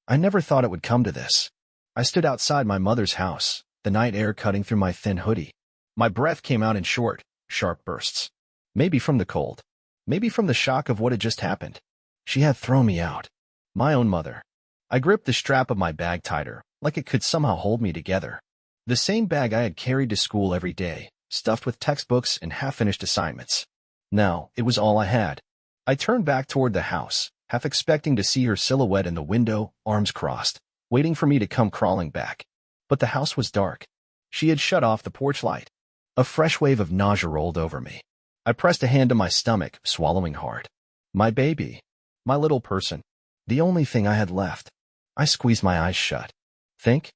I never thought it would come to this. I stood outside my mother's house, the night air cutting through my thin hoodie. My breath came out in short, sharp bursts. Maybe from the cold. Maybe from the shock of what had just happened. She had thrown me out. My own mother. I gripped the strap of my bag tighter, like it could somehow hold me together. The same bag I had carried to school every day, stuffed with textbooks and half-finished assignments. Now, it was all I had. I turned back toward the house, half expecting to see her silhouette in the window, arms crossed, waiting for me to come crawling back. But the house was dark. She had shut off the porch light. A fresh wave of nausea rolled over me. I pressed a hand to my stomach, swallowing hard. My baby. My little person. The only thing I had left. I squeezed my eyes shut. Think.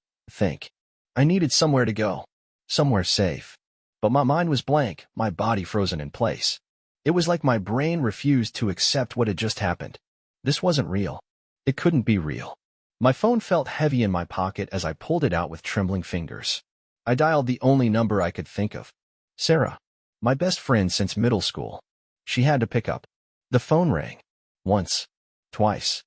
I needed somewhere to go. Somewhere safe. But my mind was blank, my body frozen in place. It was like my brain refused to accept what had just happened. This wasn't real. It couldn't be real. My phone felt heavy in my pocket as I pulled it out with trembling fingers. I dialed the only number I could think of. Sarah. My best friend since middle school. She had to pick up. The phone rang. Once. Twice.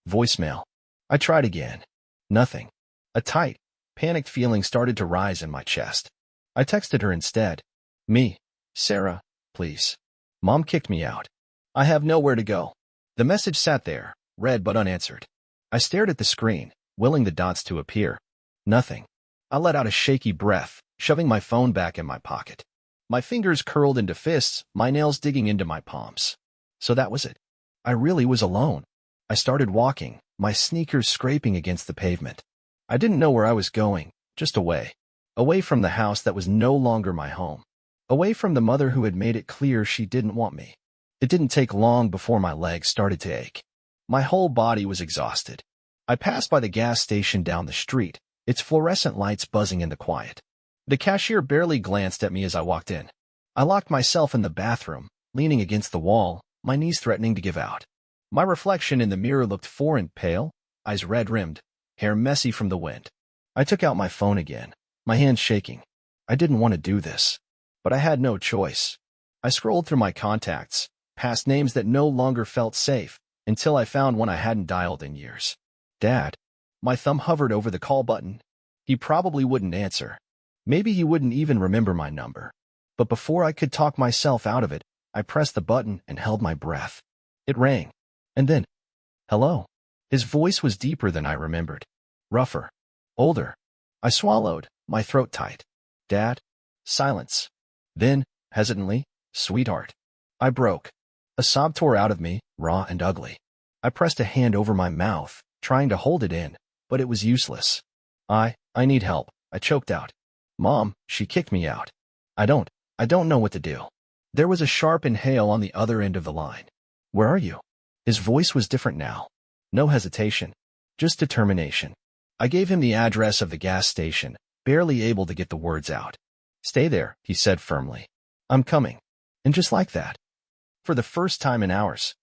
Voicemail. I tried again. Nothing. A tight, panicked feeling started to rise in my chest. I texted her instead. Me. Sarah, please. Mom kicked me out. I have nowhere to go. The message sat there, read but unanswered. I stared at the screen, willing the dots to appear. Nothing. I let out a shaky breath, shoving my phone back in my pocket. My fingers curled into fists, my nails digging into my palms. So that was it. I really was alone. I started walking, my sneakers scraping against the pavement. I didn't know where I was going, just away. Away from the house that was no longer my home. Away from the mother who had made it clear she didn't want me. It didn't take long before my legs started to ache. My whole body was exhausted. I passed by the gas station down the street, its fluorescent lights buzzing in the quiet. The cashier barely glanced at me as I walked in. I locked myself in the bathroom, leaning against the wall, my knees threatening to give out. My reflection in the mirror looked foreign, pale, eyes red-rimmed, hair messy from the wind. I took out my phone again, my hands shaking. I didn't want to do this, but I had no choice. I scrolled through my contacts, past names that no longer felt safe, until I found one I hadn't dialed in years. Dad. My thumb hovered over the call button. He probably wouldn't answer. Maybe he wouldn't even remember my number. But before I could talk myself out of it, I pressed the button and held my breath. It rang. And then, hello. His voice was deeper than I remembered. Rougher. Older. I swallowed, my throat tight. Dad? Silence. Then, hesitantly, sweetheart. I broke. A sob tore out of me, raw and ugly. I pressed a hand over my mouth, trying to hold it in, but it was useless. I need help, I choked out. Mom, she kicked me out. I don't know what to do. There was a sharp inhale on the other end of the line. Where are you? His voice was different now. No hesitation. Just determination. I gave him the address of the gas station, barely able to get the words out. Stay there, he said firmly. I'm coming. And just like that. For the first time in hours.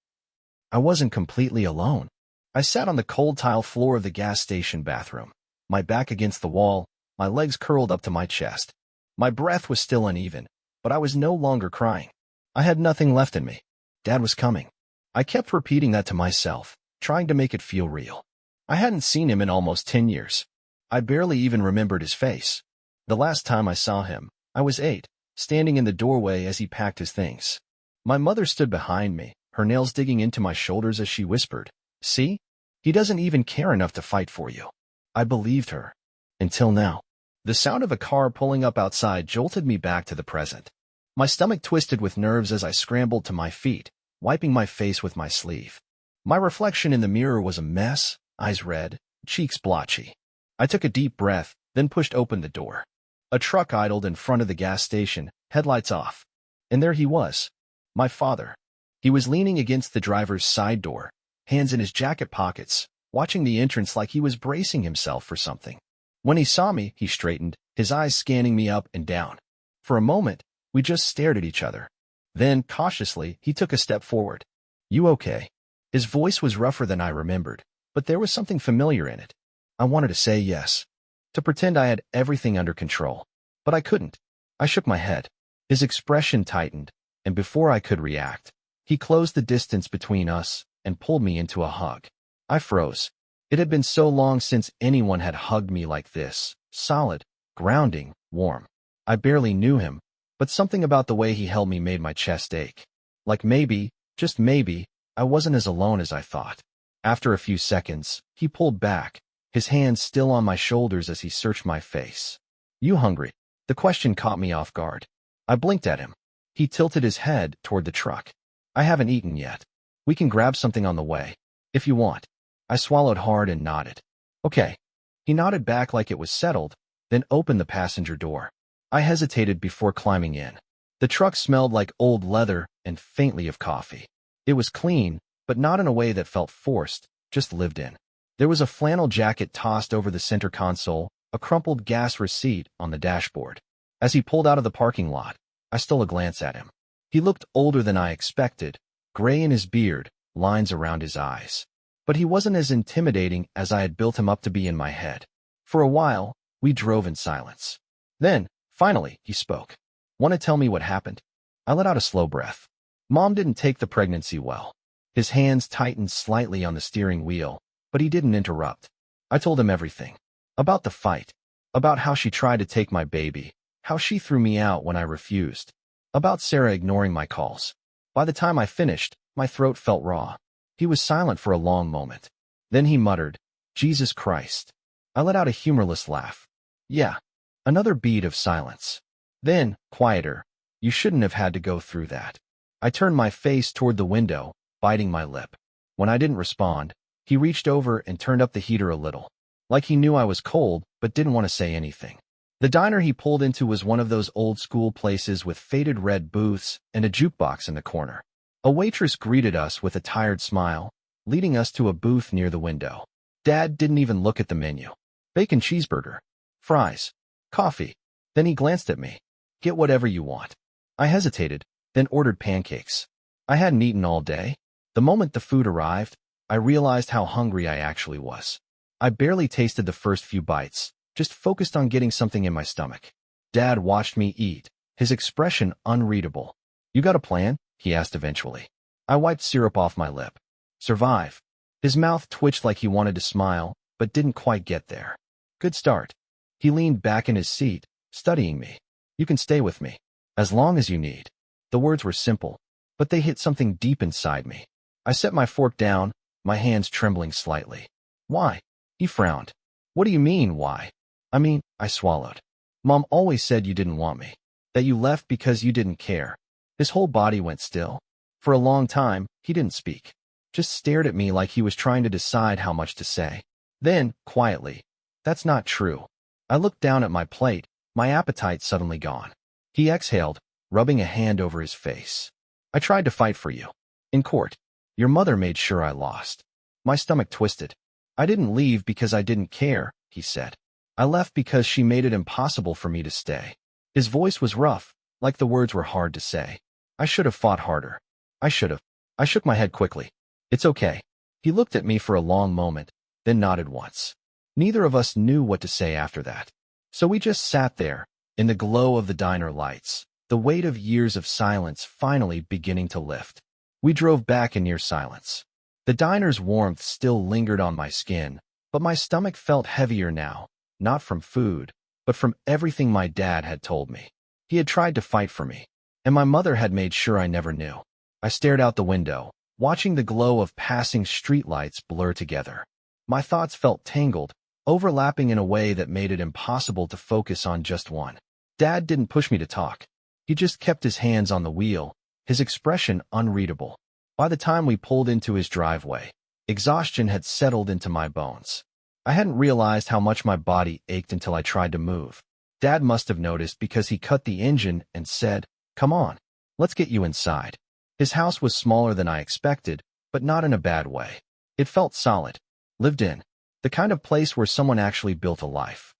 I wasn't completely alone. I sat on the cold tile floor of the gas station bathroom, my back against the wall, my legs curled up to my chest. My breath was still uneven, but I was no longer crying. I had nothing left in me. Dad was coming. I kept repeating that to myself, trying to make it feel real. I hadn't seen him in almost 10 years. I barely even remembered his face. The last time I saw him, I was 8, standing in the doorway as he packed his things. My mother stood behind me, her nails digging into my shoulders as she whispered, "See? He doesn't even care enough to fight for you." I believed her. Until now. The sound of a car pulling up outside jolted me back to the present. My stomach twisted with nerves as I scrambled to my feet, wiping my face with my sleeve. My reflection in the mirror was a mess, eyes red, cheeks blotchy. I took a deep breath, then pushed open the door. A truck idled in front of the gas station, headlights off. And there he was. My father. He was leaning against the driver's side door, hands in his jacket pockets, watching the entrance like he was bracing himself for something. When he saw me, he straightened, his eyes scanning me up and down. For a moment, we just stared at each other. Then, cautiously, he took a step forward. You okay? His voice was rougher than I remembered, but there was something familiar in it. I wanted to say yes, to pretend I had everything under control, but I couldn't. I shook my head. His expression tightened, and before I could react, he closed the distance between us and pulled me into a hug. I froze. It had been so long since anyone had hugged me like this, solid, grounding, warm. I barely knew him, but something about the way he held me made my chest ache. Like maybe, just maybe, I wasn't as alone as I thought. After a few seconds, he pulled back, his hands still on my shoulders as he searched my face. "You hungry?" The question caught me off guard. I blinked at him. He tilted his head toward the truck. "I haven't eaten yet. We can grab something on the way, if you want." I swallowed hard and nodded. "Okay." He nodded back like it was settled, then opened the passenger door. I hesitated before climbing in. The truck smelled like old leather and faintly of coffee. It was clean, but not in a way that felt forced, just lived in. There was a flannel jacket tossed over the center console, a crumpled gas receipt on the dashboard. As he pulled out of the parking lot, I stole a glance at him. He looked older than I expected, gray in his beard, lines around his eyes. But he wasn't as intimidating as I had built him up to be in my head. For a while, we drove in silence. Then, finally, he spoke. "Want to tell me what happened?" I let out a slow breath. Mom didn't take the pregnancy well. His hands tightened slightly on the steering wheel, but he didn't interrupt. I told him everything. About the fight. About how she tried to take my baby. How she threw me out when I refused. About Sarah ignoring my calls. By the time I finished, my throat felt raw. He was silent for a long moment. Then he muttered, "Jesus Christ." I let out a humorless laugh. "Yeah." Another beat of silence. Then, quieter, "You shouldn't have had to go through that." I turned my face toward the window, biting my lip. When I didn't respond, he reached over and turned up the heater a little. Like he knew I was cold, but didn't want to say anything. The diner he pulled into was one of those old-school places with faded red booths and a jukebox in the corner. A waitress greeted us with a tired smile, leading us to a booth near the window. Dad didn't even look at the menu. Bacon cheeseburger, fries, coffee. Then he glanced at me. "Get whatever you want." I hesitated, then ordered pancakes. I hadn't eaten all day. The moment the food arrived, I realized how hungry I actually was. I barely tasted the first few bites, just focused on getting something in my stomach. Dad watched me eat, his expression unreadable. "You got a plan?" he asked eventually. I wiped syrup off my lip. "Survive." His mouth twitched like he wanted to smile, but didn't quite get there. "Good start." He leaned back in his seat, studying me. "You can stay with me. As long as you need." The words were simple, but they hit something deep inside me. I set my fork down, my hands trembling slightly. "Why?" He frowned. "What do you mean, why?" I swallowed. "Mom always said you didn't want me. That you left because you didn't care." His whole body went still. For a long time, he didn't speak. Just stared at me like he was trying to decide how much to say. Then, quietly, "That's not true." I looked down at my plate, my appetite suddenly gone. He exhaled, rubbing a hand over his face. "I tried to fight for you. In court. Your mother made sure I lost." My stomach twisted. "I didn't leave because I didn't care," he said. "I left because she made it impossible for me to stay." His voice was rough, like the words were hard to say. "I should have fought harder. I should have." I shook my head quickly. "It's okay." He looked at me for a long moment, then nodded once. Neither of us knew what to say after that. So we just sat there, in the glow of the diner lights, the weight of years of silence finally beginning to lift. We drove back in near silence. The diner's warmth still lingered on my skin, but my stomach felt heavier now, not from food, but from everything my dad had told me. He had tried to fight for me, and my mother had made sure I never knew. I stared out the window, watching the glow of passing streetlights blur together. My thoughts felt tangled, overlapping in a way that made it impossible to focus on just one. Dad didn't push me to talk. He just kept his hands on the wheel, his expression unreadable. By the time we pulled into his driveway, exhaustion had settled into my bones. I hadn't realized how much my body ached until I tried to move. Dad must have noticed because he cut the engine and said, "Come on, let's get you inside." His house was smaller than I expected, but not in a bad way. It felt solid, lived in, the kind of place where someone actually built a life.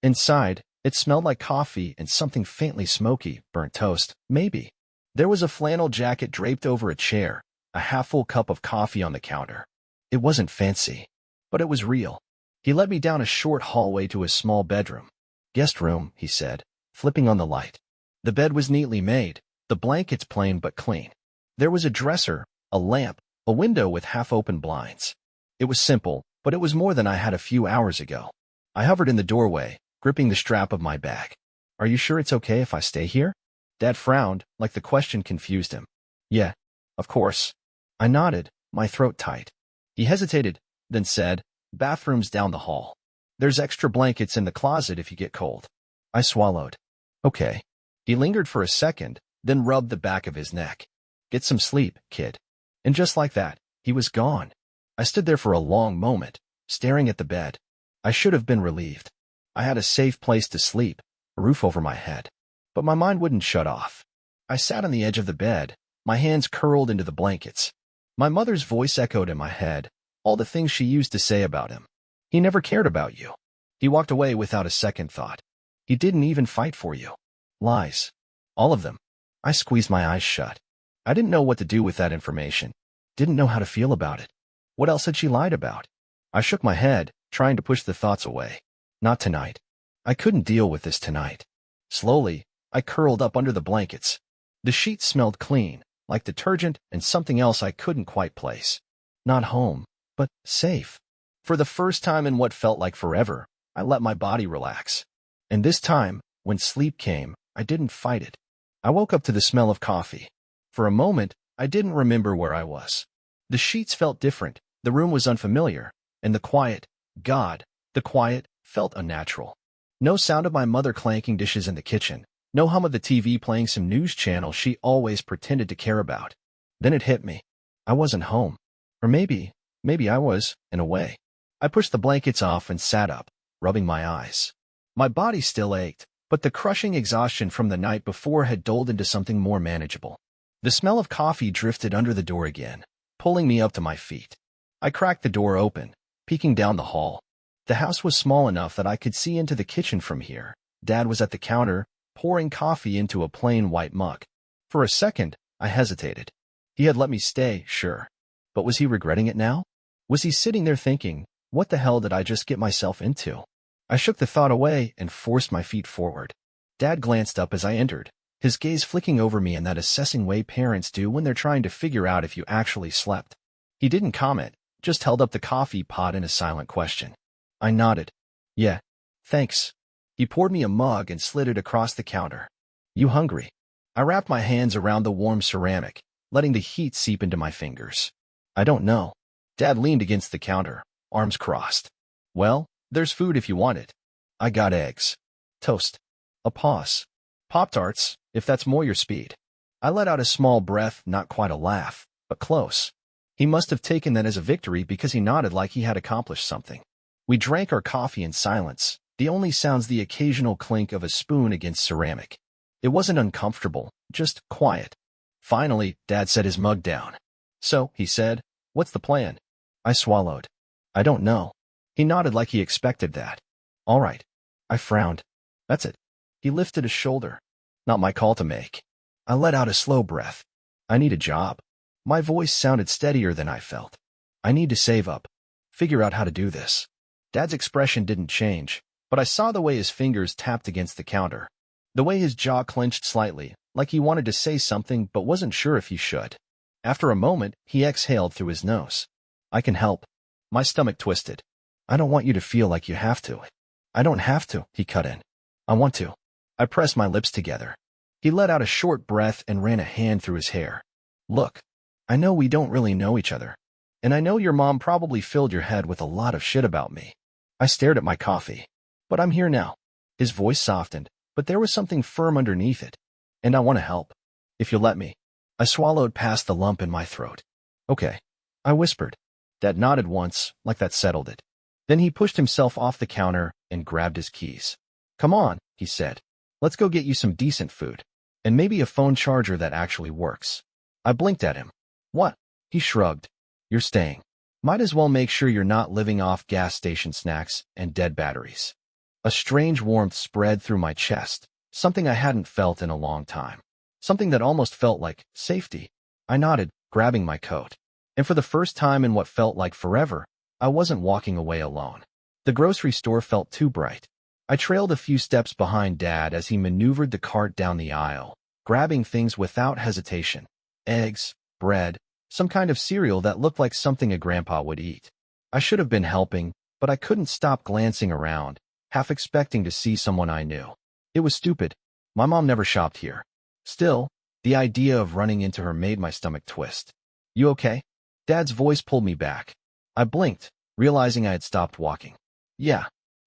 Inside, it smelled like coffee and something faintly smoky, burnt toast, maybe. There was a flannel jacket draped over a chair, a half-full cup of coffee on the counter. It wasn't fancy, but it was real. He led me down a short hallway to his small bedroom. "Guest room," he said, flipping on the light. The bed was neatly made, the blankets plain but clean. There was a dresser, a lamp, a window with half-open blinds. It was simple, but it was more than I had a few hours ago. I hovered in the doorway, gripping the strap of my bag. Are you sure it's okay if I stay here? Dad frowned, like the question confused him. Yeah, of course. I nodded, my throat tight. He hesitated, then said, bathroom's down the hall. There's extra blankets in the closet if you get cold. I swallowed. Okay. He lingered for a second, then rubbed the back of his neck. Get some sleep, kid. And just like that, he was gone. I stood there for a long moment, staring at the bed. I should have been relieved. I had a safe place to sleep, a roof over my head. But my mind wouldn't shut off. I sat on the edge of the bed, my hands curled into the blankets. My mother's voice echoed in my head, all the things she used to say about him. He never cared about you. He walked away without a second thought. He didn't even fight for you. Lies. All of them. I squeezed my eyes shut. I didn't know what to do with that information. Didn't know how to feel about it. What else had she lied about? I shook my head, trying to push the thoughts away. Not tonight. I couldn't deal with this tonight. Slowly, I curled up under the blankets. The sheets smelled clean, like detergent and something else I couldn't quite place. Not home, but safe. For the first time in what felt like forever, I let my body relax. And this time, when sleep came, I didn't fight it. I woke up to the smell of coffee. For a moment, I didn't remember where I was. The sheets felt different, the room was unfamiliar, and the quiet, the quiet, felt unnatural. No sound of my mother clanking dishes in the kitchen. No hum of the TV playing some news channel she always pretended to care about. Then it hit me. I wasn't home. Or maybe I was, in a way. I pushed the blankets off and sat up, rubbing my eyes. My body still ached, but the crushing exhaustion from the night before had dulled into something more manageable. The smell of coffee drifted under the door again, pulling me up to my feet. I cracked the door open, peeking down the hall. The house was small enough that I could see into the kitchen from here. Dad was at the counter, pouring coffee into a plain white mug. For a second, I hesitated. He had let me stay, sure. But was he regretting it now? Was he sitting there thinking, what the hell did I just get myself into? I shook the thought away and forced my feet forward. Dad glanced up as I entered, his gaze flicking over me in that assessing way parents do when they're trying to figure out if you actually slept. He didn't comment, just held up the coffee pot in a silent question. I nodded. Yeah, thanks. He poured me a mug and slid it across the counter. You hungry? I wrapped my hands around the warm ceramic, letting the heat seep into my fingers. I don't know. Dad leaned against the counter, arms crossed. Well, there's food if you want it. I got eggs. Toast. A pause. Pop-Tarts, if that's more your speed. I let out a small breath, not quite a laugh, but close. He must have taken that as a victory because he nodded like he had accomplished something. We drank our coffee in silence, the only sounds the occasional clink of a spoon against ceramic. It wasn't uncomfortable, just quiet. Finally, Dad set his mug down. So, he said, what's the plan? I swallowed. I don't know. He nodded like he expected that. All right. I frowned. That's it. He lifted a shoulder. Not my call to make. I let out a slow breath. I need a job. My voice sounded steadier than I felt. I need to save up. Figure out how to do this. Dad's expression didn't change, but I saw the way his fingers tapped against the counter. The way his jaw clenched slightly, like he wanted to say something but wasn't sure if he should. After a moment, he exhaled through his nose. I can help. My stomach twisted. I don't want you to feel like you have to. I don't have to, he cut in. I want to. I pressed my lips together. He let out a short breath and ran a hand through his hair. Look, I know we don't really know each other. And I know your mom probably filled your head with a lot of shit about me. I stared at my coffee. But I'm here now. His voice softened, but there was something firm underneath it. And I want to help. If you'll let me. I swallowed past the lump in my throat. Okay. I whispered. Dad nodded once, like that settled it. Then he pushed himself off the counter and grabbed his keys. Come on, he said. Let's go get you some decent food. And maybe a phone charger that actually works. I blinked at him. What? He shrugged. You're staying. Might as well make sure you're not living off gas station snacks and dead batteries. A strange warmth spread through my chest, something I hadn't felt in a long time. Something that almost felt like safety. I nodded, grabbing my coat. And for the first time in what felt like forever, I wasn't walking away alone. The grocery store felt too bright. I trailed a few steps behind Dad as he maneuvered the cart down the aisle, grabbing things without hesitation. Eggs, bread, some kind of cereal that looked like something a grandpa would eat. I should have been helping, but I couldn't stop glancing around, half expecting to see someone I knew. It was stupid. My mom never shopped here. Still, the idea of running into her made my stomach twist. You okay? Dad's voice pulled me back. I blinked, realizing I had stopped walking. Yeah.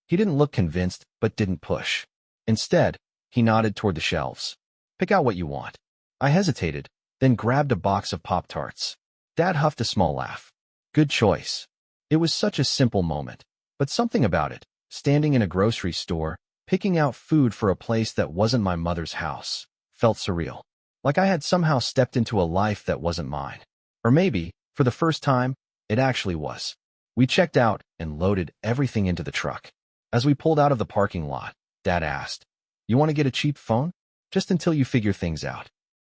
He didn't look convinced, but didn't push. Instead, he nodded toward the shelves. Pick out what you want. I hesitated, then grabbed a box of Pop-Tarts. Dad huffed a small laugh. Good choice. It was such a simple moment, but something about it, standing in a grocery store, picking out food for a place that wasn't my mother's house, felt surreal. Like I had somehow stepped into a life that wasn't mine. Or maybe, for the first time, it actually was. We checked out and loaded everything into the truck. As we pulled out of the parking lot, Dad asked, "You want to get a cheap phone? Just until you figure things out."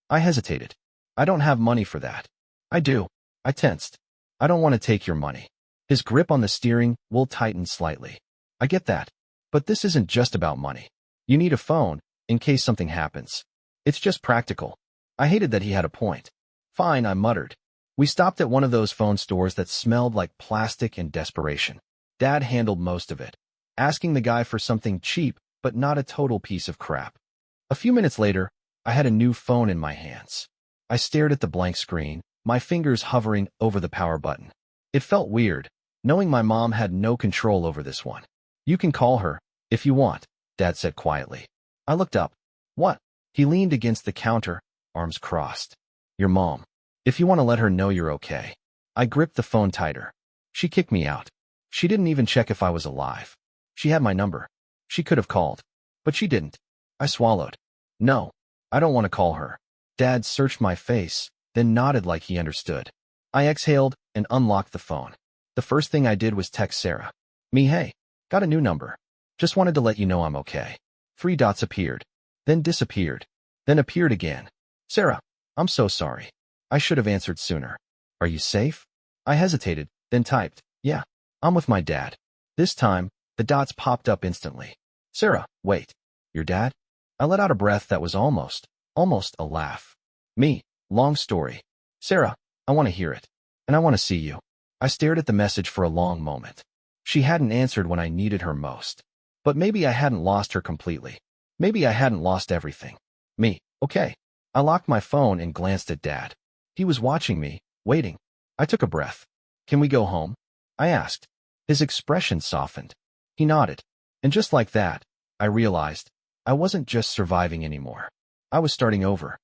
I hesitated. "I don't have money for that." "I do." I tensed. "I don't want to take your money." His grip on the steering wheel tightened slightly. "I get that. But this isn't just about money. You need a phone, in case something happens. It's just practical." I hated that he had a point. "Fine," I muttered. We stopped at one of those phone stores that smelled like plastic and desperation. Dad handled most of it, asking the guy for something cheap, but not a total piece of crap. A few minutes later, I had a new phone in my hands. I stared at the blank screen, my fingers hovering over the power button. It felt weird, knowing my mom had no control over this one. "You can call her, if you want," Dad said quietly. I looked up. "What?" He leaned against the counter, arms crossed. "Your mom. If you want to let her know you're okay." I gripped the phone tighter. She kicked me out. She didn't even check if I was alive. She had my number. She could have called. But she didn't. I swallowed. "No, I don't want to call her." Dad searched my face, then nodded like he understood. I exhaled and unlocked the phone. The first thing I did was text Sarah. "Me, hey. Got a new number. Just wanted to let you know I'm okay." 3 dots appeared, then disappeared, then appeared again. "Sarah, I'm so sorry. I should have answered sooner. Are you safe?" I hesitated, then typed, "Yeah, I'm with my dad." This time, the dots popped up instantly. "Sarah, wait. Your dad?" I let out a breath that was almost a laugh. "Me, long story. Sarah, I want to hear it. And I want to see you." I stared at the message for a long moment. She hadn't answered when I needed her most. But maybe I hadn't lost her completely. Maybe I hadn't lost everything. "Me, okay." I locked my phone and glanced at Dad. He was watching me, waiting. I took a breath. "Can we go home?" I asked. His expression softened. He nodded. And just like that, I realized I wasn't just surviving anymore. I was starting over.